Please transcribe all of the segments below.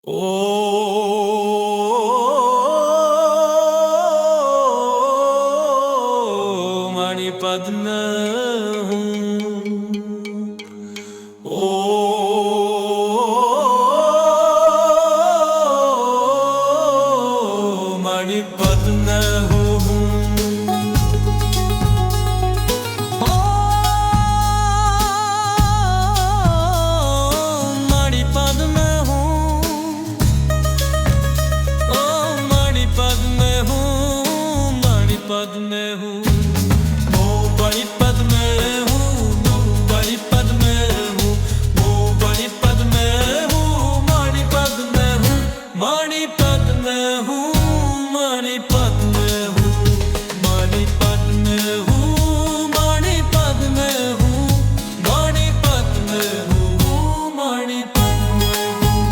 ओ मणिपद्म हूँ, ओ मणिपद्म हूँ। पद में हूँ, वो बड़ी पद में हूँ, वो बड़ी पद में हूँ, वो बड़ी पद में हूँ, मणि पद में हूँ, मणि पद में हूँ, मणि पद में हूँ, मणि पद में हूँ, मणि पद में हूँ, मणि पद में हूँ, मणि पद में हूँ।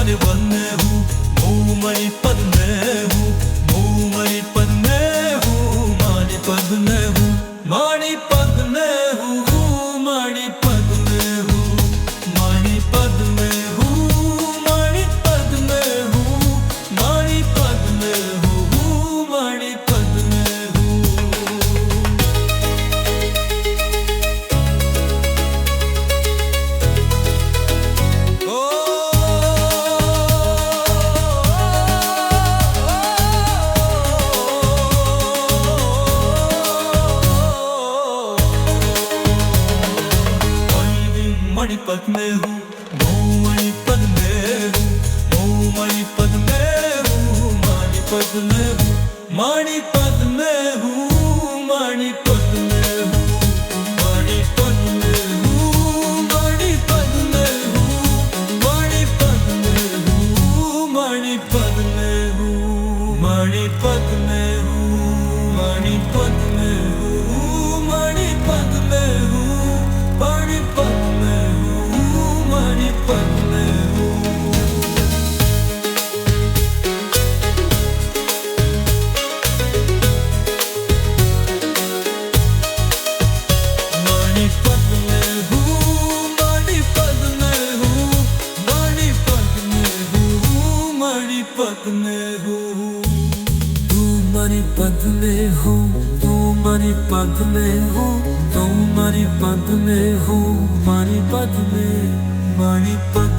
पद में हूँ, वो मणि पद में हूँ, वो मणि पद में हूँ, मणि पद में हूँ, मणि पद में हूँ, मणि पद में हूँ, मणि पद में हूँ, मणि पद में हूँ, मणि पद में हूँ, मणि पद में हूँ। मणिपद में हूँ, वो मणिपद में हूँ, वो मणिपद में हूँ, मणिपद में हूँ, मणिपद में हूँ, मणिपद में हूँ, मणिपद में हूँ, मणिपद में हूँ, मणिपद में हूँ, मणिपद में हूँ, मणिपद में हूँ, मणिपद में हूँ, मणिपद में हूँ, मणिपद पद में हूँ। मणिपद में हूँ, मणिपद में हूँ, मणिपद में हूँ, मणिपद में हूँ। तू मणिपद में हो, तू मणिपद में हो, तू मणिपद में हो, मणिपद में, मणिपद